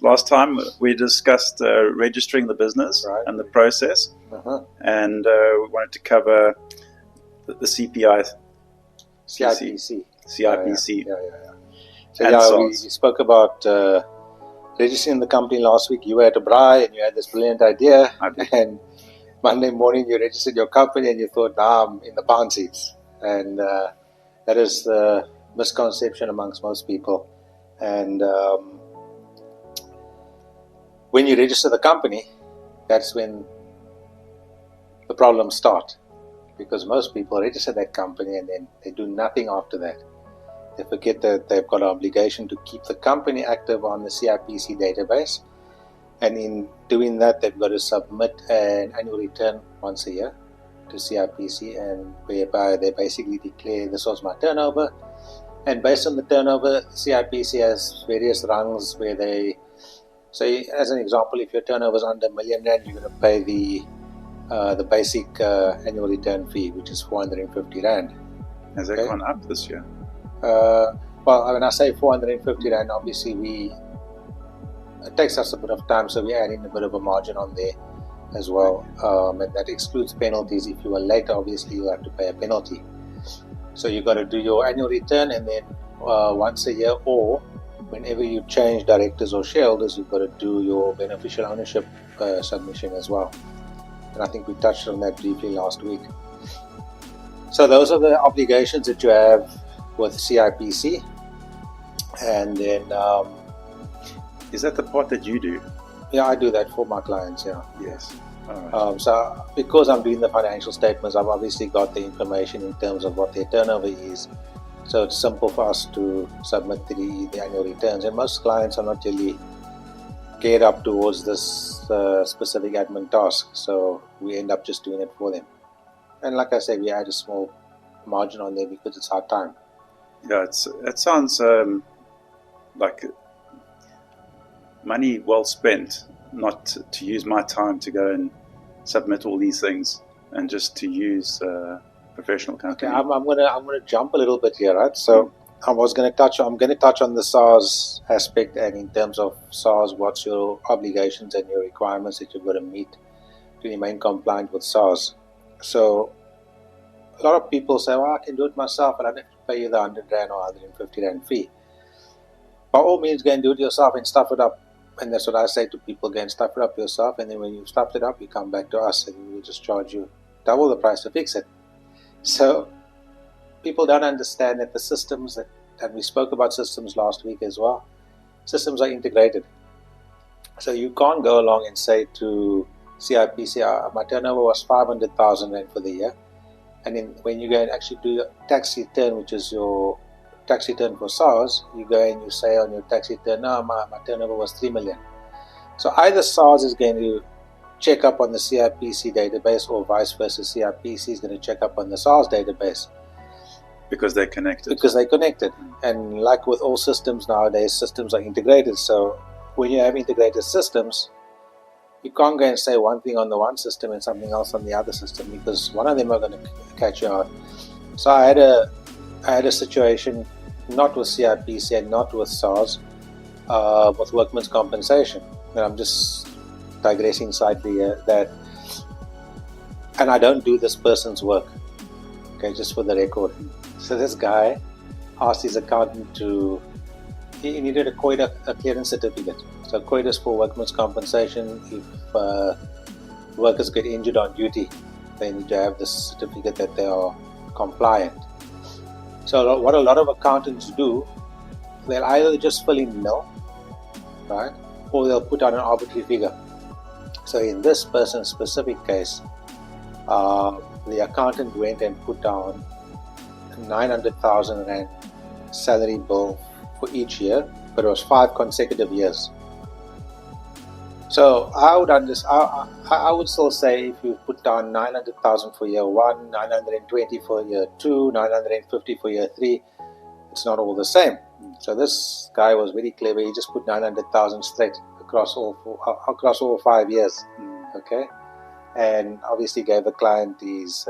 Last time we discussed registering the business Right. and the process, and we wanted to cover the CPI, CIPC. CIPC. Yeah. So And we SARS. spoke about registering the company last week. You were at a braai and you had this brilliant idea, I did. and Monday morning you registered your company and you thought, I'm in the pound seats. And that is the misconception amongst most people. And when you register the company, that's when the problems start, because most people register that company and then they do nothing after that. They forget that they've got an obligation to keep the company active on the CIPC database, and in doing that they've got to submit an annual return once a year to CIPC, and whereby they basically declare, this was my turnover, and based on the turnover, CIPC has various rungs where they say, as an example, if your turnover is under $1 million, you're going to pay the basic annual return fee, which is 450 Rand. Has that gone up this year? Well, when I say 450 Rand, obviously it takes us a bit of time, so we add in a bit of a margin on there as well, and that excludes penalties. If you are late, obviously you have to pay a penalty. So you've got to do your annual return, and then once a year, or whenever you change directors or shareholders, you've got to do your beneficial ownership submission as well. And I think we touched on that briefly last week. So those are the obligations that you have with CIPC. And then is that the part that you do? Yeah, I do that for my clients. Yeah. Yes. All right. So because I'm doing the financial statements, I've obviously got the information in terms of what their turnover is. So it's simple for us to submit the annual returns, and most clients are not really geared up towards this specific admin task, so we end up just doing it for them. And like I said, we add a small margin on there because it's our time. Yeah, it sounds like money well spent, not to use my time to go and submit all these things, and just to use professional company. Okay, I'm gonna jump a little bit here, right? So I'm going to touch on the SARS aspect, and in terms of SARS, what's your obligations and your requirements that you've got to meet to remain compliant with SARS. So a lot of people say, well, I can do it myself, and I don't have to pay you the 100 Rand or 150 Rand fee. By all means, go and do it yourself and stuff it up. And that's what I say to people, go and stuff it up yourself, and then when you've stuffed it up, you come back to us and we'll just charge you double the price to fix it. So people don't understand that the systems and we spoke about systems last week as well, systems are integrated. So you can't go along and say to CIPC, my turnover was 500,000 Rand for the year, and then when you go and actually do your tax return, which is your tax return for SARS, you go and you say on your tax return, no, my turnover was 3 million. So either SARS is going to check up on the CIPC database, or vice versa, CIPC is going to check up on the SARS database. Because they're connected. And like with all systems nowadays, systems are integrated. So when you have integrated systems, you can't go and say one thing on the one system and something else on the other system, because one of them are going to catch you out. So I had a situation, not with CIPC and not with SARS, with workman's compensation. And I'm just digressing slightly here, and I don't do this person's work, okay, just for the record. So this guy asked his accountant he needed a COIDA clearance certificate. So COIDA is for workman's compensation. If workers get injured on duty, they need to have this certificate that they are compliant. So what a lot of accountants do, they'll either just fill in nil, right, or they'll put down an arbitrary figure. So in this person's specific case, the accountant went and put down 900,000 Rand salary bill for each year, but it was 5 consecutive years. So I would still say, if you put down 900,000 for year 1, 920 for year 2, 950 for year 3, it's not all the same. So this guy was very clever. He just put 900,000 straight across all 5 years. Okay, and obviously gave the client his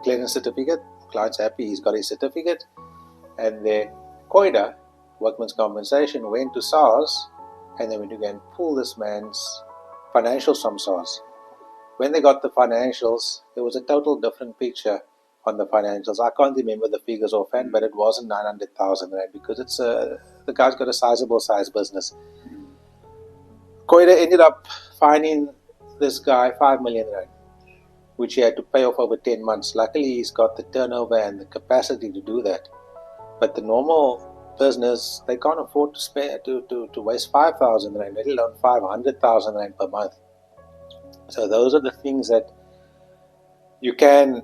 clearance certificate. The client's happy, he's got his certificate, and then COIDA, workman's compensation, went to SARS and then when you go and pull this man's financials from SARS, when they got the financials, there was a total different picture on the financials. I can't remember the figures offhand, but it wasn't 900,000 rand because the guy's got a sizable size business. Koida ended up fining this guy 5 million rand, which he had to pay off over 10 months. Luckily, he's got the turnover and the capacity to do that. But the normal business, they can't afford to spare to waste 5,000 rand, let alone 500,000 rand per month. So those are the things that you can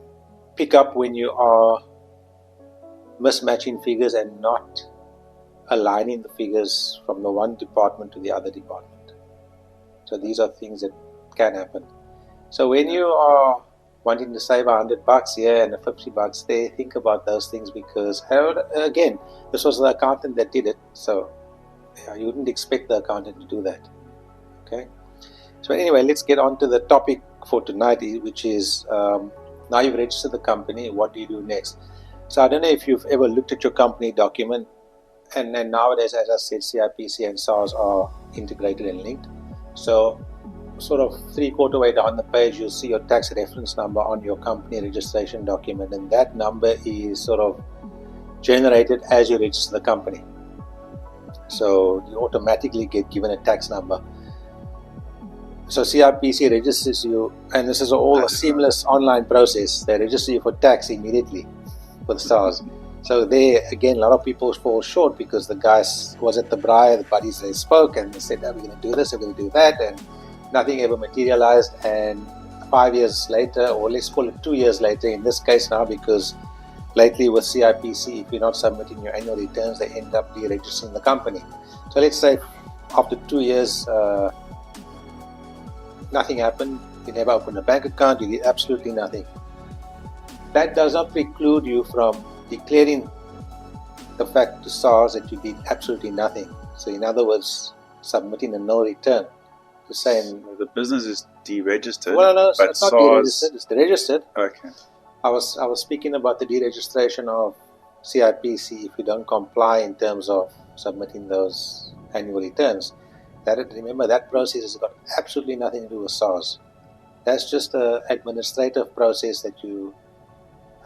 pick up when you are mismatching figures and not aligning the figures from the one department to the other department. So these are things that can happen. So when you are wanting to save $100 here and $50 there, think about those things, because again, this was the accountant that did it, so you wouldn't expect the accountant to do that. Okay. So anyway, let's get on to the topic for tonight, which is now you've registered the company, what do you do next? So I don't know if you've ever looked at your company document, and nowadays, as I said, CIPC and SARS are integrated and linked. So sort of 3/4 way down the page, you'll see your tax reference number on your company registration document, and that number is sort of generated as you register the company. So you automatically get given a tax number. So CIPC registers you, and this is all a seamless online process. They register you for tax immediately with SARS. So there, again, a lot of people fall short because the guys was at the braai, the buddies, they spoke and they said, we're going to do this, we're going to do that, and nothing ever materialized. And 5 years later, or let's call it 2 years later in this case now, because lately with CIPC, if you're not submitting your annual returns, they end up deregistering the company. So let's say after 2 years, nothing happened, you never opened a bank account, you did absolutely nothing. That does not preclude you from declaring the fact to SARS that you did absolutely nothing. So in other words, submitting a no return. To say the business is deregistered. Well, no, but it's not SARS... deregistered, it's deregistered. Okay. I was speaking about the deregistration of CIPC if you don't comply in terms of submitting those annual returns. Remember, that process has got absolutely nothing to do with SARS. That's just an administrative process that you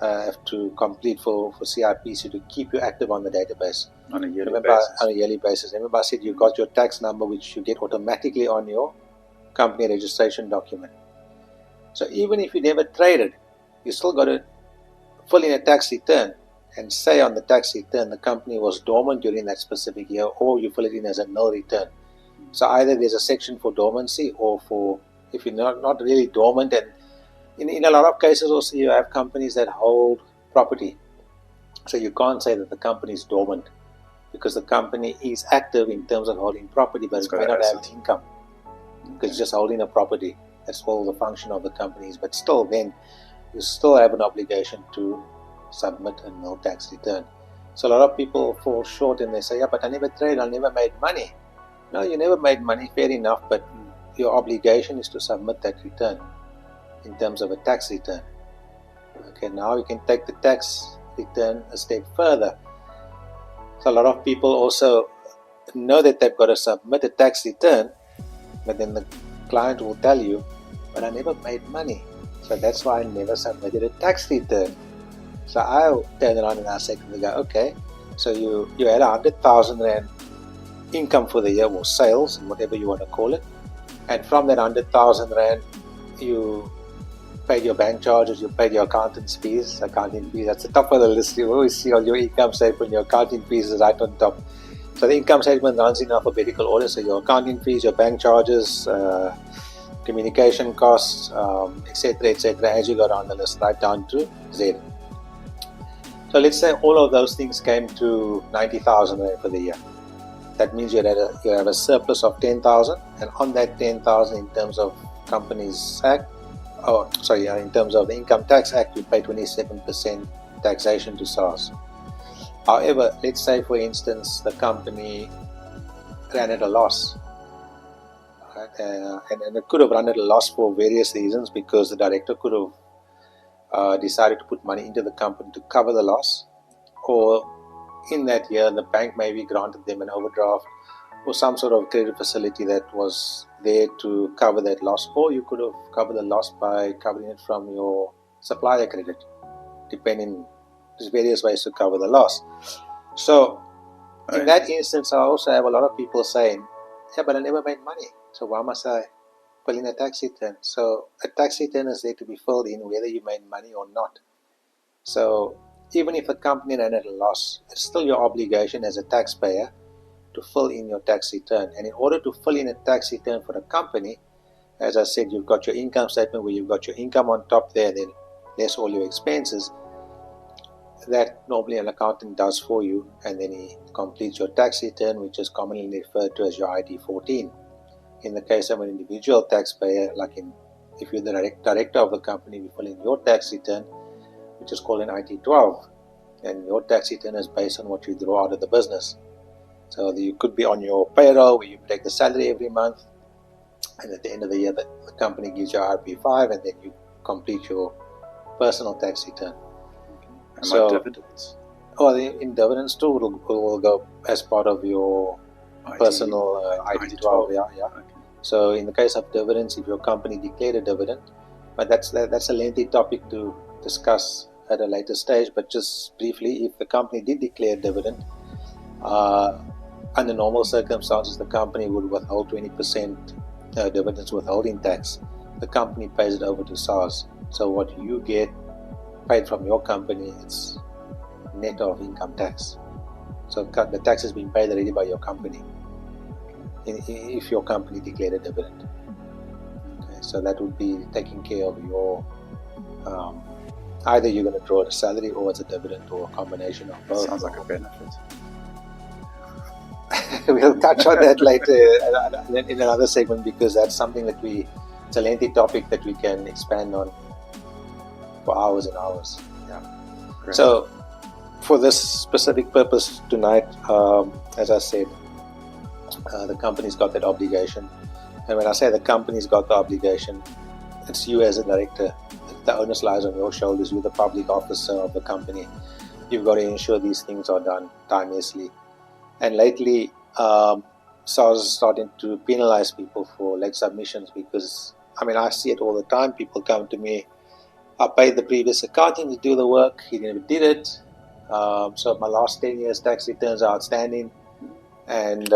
have to complete for CIPC to keep you active on the database. On a yearly basis. On a yearly basis. Remember I said you got your tax number, which you get automatically on your company registration document. So even if you never traded, you still got to fill in a tax return and say on the tax return the company was dormant during that specific year, or you fill it in as a no return. So either there's a section for dormancy, or for if you're not really dormant. And in a lot of cases also you have companies that hold property. So you can't say that the company is dormant, because the company is active in terms of holding property, but it may not have income because it's just holding a property. That's all the function of the company is. But still, then you still have an obligation to submit a no tax return. So a lot of people fall short and they say, yeah, but I never traded, I never made money. No, you never made money, fair enough, but your obligation is to submit that return in terms of a tax return. Okay, now you can take the tax return a step further. So a lot of people also know that they've got to submit a tax return, but then the client will tell you, but I never made money, so that's why I never submitted a tax return. So I'll turn around and I say to the guy, okay, so you had 100,000 rand income for the year, or sales, whatever you want to call it, and from that 100,000 rand you paid your bank charges, you paid your accounting fees, that's the top of the list. You always see on your income statement, your accounting fees is right on top. So the income statement runs in alphabetical order, so your accounting fees, your bank charges, communication costs, etc., as you go down the list, right down to Z. So let's say all of those things came to 90,000 rand for the year. That means you have a surplus of 10,000, and on that 10,000, in terms of Companies Act, in terms of the Income Tax Act, you pay 27% taxation to SARS. However, let's say, for instance, the company ran at a loss. Right? And it could have run at a loss for various reasons, because the director could have decided to put money into the company to cover the loss, or in that year the bank maybe granted them an overdraft, or some sort of credit facility that was there to cover that loss, or you could have covered the loss by covering it from your supplier credit, depending. There's various ways to cover the loss. So in that instance, I also have a lot of people saying, yeah, but I never made money, so why must I fill in a tax return? So a tax return is there to be filled in whether you made money or not. So even if a company ran at a loss, it's still your obligation as a taxpayer to fill in your tax return. And in order to fill in a tax return for a company, as I said, you've got your income statement where you've got your income on top there, then less all your expenses. That normally an accountant does for you, and then he completes your tax return, which is commonly referred to as your ID-14. In the case of an individual taxpayer, if you're the director of the company, you fill in your tax return, which is called an ID-12, and your tax return is based on what you draw out of the business. So you could be on your payroll where you take the salary every month, and at the end of the year the company gives you RP5, and then you complete your personal tax return. And my dividends? In dividends too, will go as part of your personal ID-12. Yeah. Okay. So in the case of dividends, if your company declared a dividend, but that's a lengthy topic to discuss at a later stage. But just briefly, if the company did declare a dividend, under normal circumstances, the company would withhold 20% dividends withholding tax. The company pays it over to SARS. So what you get paid from your company, it's net of income tax. So the tax has been paid already by your company if your company declared a dividend. Okay, so that would be taking care of your either you're going to draw a salary or it's a dividend or a combination of both. Sounds like a benefit. We'll touch on that later in another segment, because that's something that it's a lengthy topic that we can expand on for hours and hours. Yeah. Great. So for this specific purpose tonight, as I said, the company's got that obligation. And when I say the company's got the obligation, it's you as a director. The onus lies on your shoulders. You're the public officer of the company. You've got to ensure these things are done timelessly. And lately, SARS is starting to penalize people for late submissions, because, I see it all the time. People come to me, I paid the previous accountant to do the work, he never did it. So my last 10 years tax returns are outstanding. And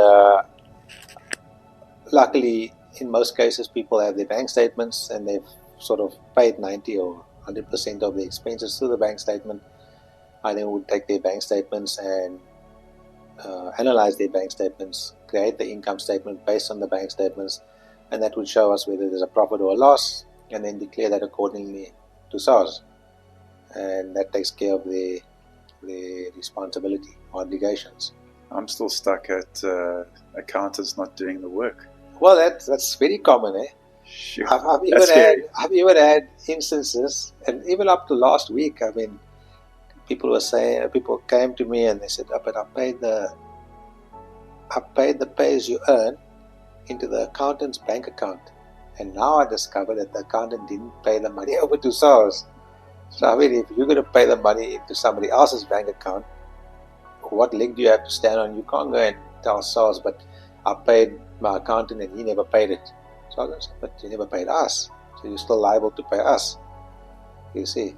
luckily, in most cases, people have their bank statements and they've sort of paid 90 or 100% of the expenses through the bank statement. I then would take their bank statements and analyze their bank statements, create the income statement based on the bank statements, and that would show us whether there's a profit or a loss, and then declare that accordingly to SARS. And that takes care of the responsibility, obligations. I'm still stuck at accountants not doing the work. Well, that's very common, eh? Sure. I've even had instances, and even up to last week, people came to me and they said, but I paid the pay as you earn into the accountant's bank account, and now I discovered that the accountant didn't pay the money over to SARS. So if you're going to pay the money into somebody else's bank account, what leg do you have to stand on? You can't go and tell SARS, but I paid my accountant and he never paid it. So I said, but you never paid us, so you're still liable to pay us. You see.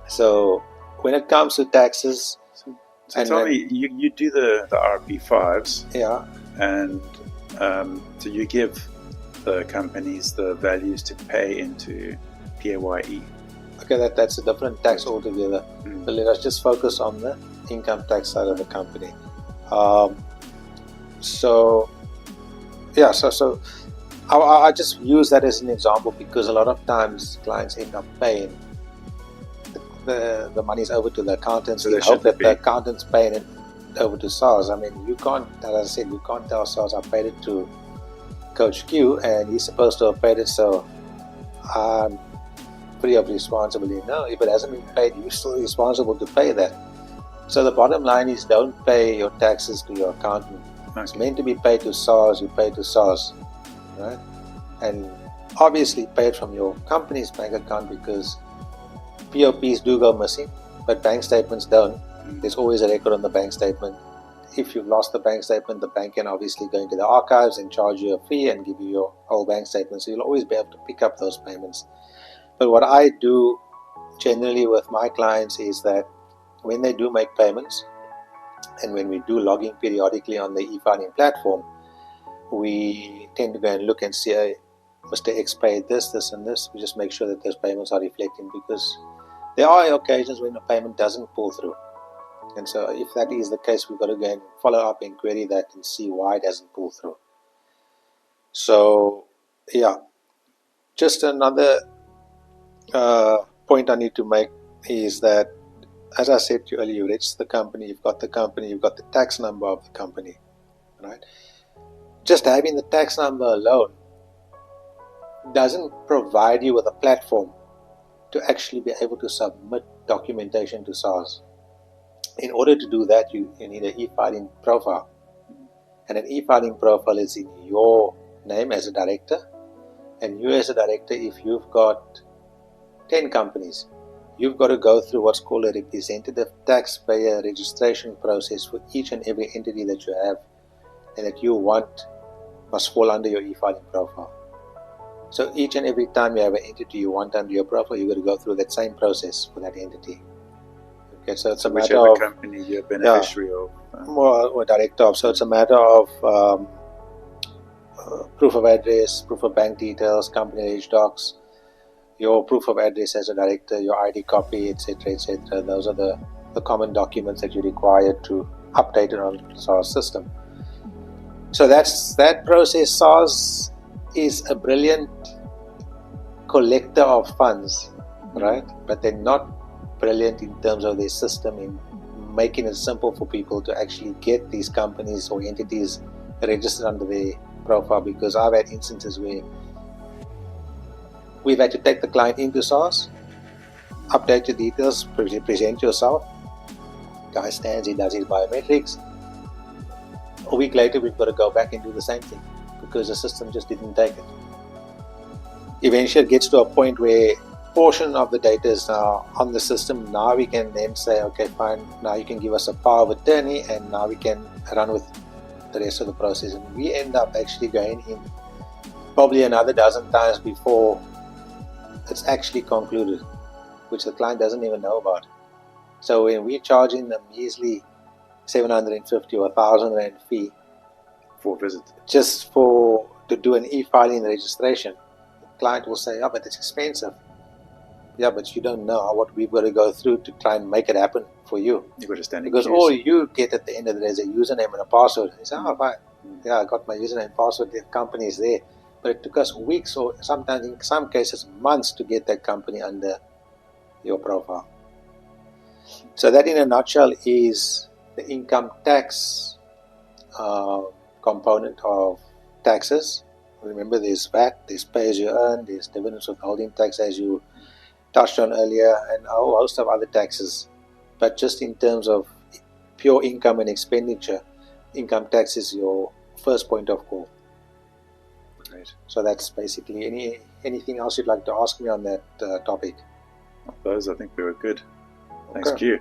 So when it comes to taxes, so tell me, you do the RP5s, yeah, and so you give the companies the values to pay into PAYE. Okay, that's a different tax altogether. But let us just focus on the income tax side of the company. So I just use that as an example, because a lot of times clients end up paying the money's over to the accountants. So they hope that the accountant's paying it over to SARS. You can't, as I said, you can't tell SARS I paid it to Coach Q and he's supposed to have paid it, so I'm free of responsibility. No, if it hasn't been paid, you're still responsible to pay that. So the bottom line is, don't pay your taxes to your accountant. Okay. It's meant to be paid to SARS, you pay to SARS, right? And obviously pay it from your company's bank account, because POPs do go missing, but bank statements don't. There's always a record on the bank statement. if you've lost the bank statement, the bank can obviously go into the archives and charge you a fee and give you your whole bank statement. So you'll always be able to pick up those payments. But what I do generally with my clients is that when they do make payments, and when we do logging periodically on the e-filing platform, we tend to go and look and see, hey, Mr. X paid this, this, and this. We just make sure that those payments are reflecting, because there are occasions when a payment doesn't pull through. And so if that is the case, we've got to go and follow up and query that and see why it doesn't pull through. So, yeah. Just another point I need to make is that, as I said to you earlier, you register the company, you've got the tax number of the company, right? Just having the tax number alone doesn't provide you with a platform to actually be able to submit documentation to SARS. In order to do that, you need an e-filing profile. And an e-filing profile is in your name as a director. And you as a director, if you've got 10 companies, you've got to go through what's called a representative taxpayer registration process for each and every entity that you have and that you want must fall under your e-filing profile. So each and every time you have an entity you want under your profile, you've got to go through that same process for that entity. Okay, so it's a matter of company you're beneficiary of. Or director of. So it's a matter of proof of address, proof of bank details, company age docs, your proof of address as a director, your ID copy, etc., etc. Those are the common documents that you require to update it on the SARS system. So that process. SARS is a brilliant collector of funds, right? But they're not brilliant in terms of their system in making it simple for people to actually get these companies or entities registered under their profile, because I've had instances where we've had to take the client into SARS, update your details, present yourself. Guy stands, he does his biometrics. A week later, we've got to go back and do the same thing because the system just didn't take it. Eventually, it gets to a point where portion of the data is now on the system. Now we can then say, okay, fine, now you can give us a power of attorney, and now we can run with the rest of the process. And we end up actually going in probably another dozen times before it's actually concluded, which the client doesn't even know about. So when we're charging them measly 750 or 1,000 Rand fee for a visit, just to do an e-filing registration, the client will say, oh, but it's expensive. Yeah, but you don't know what we've got to go through to try and make it happen for you. You've got to stand in because queues. All you get at the end of the day is a username and a password. You say, oh, fine. Yeah, I got my username and password, the company is there. But it took us weeks, or sometimes in some cases months, to get that company under your profile. So that in a nutshell is the income tax component of taxes. Remember, there's VAT, there's pay as you earn, there's dividends withholding tax, as you touched on earlier, and a whole host of other taxes. But just in terms of pure income and expenditure, income tax is your first point of call. Great. So that's basically anything else you'd like to ask me on that topic? Those, I think we were good. Thanks, Okay. Q.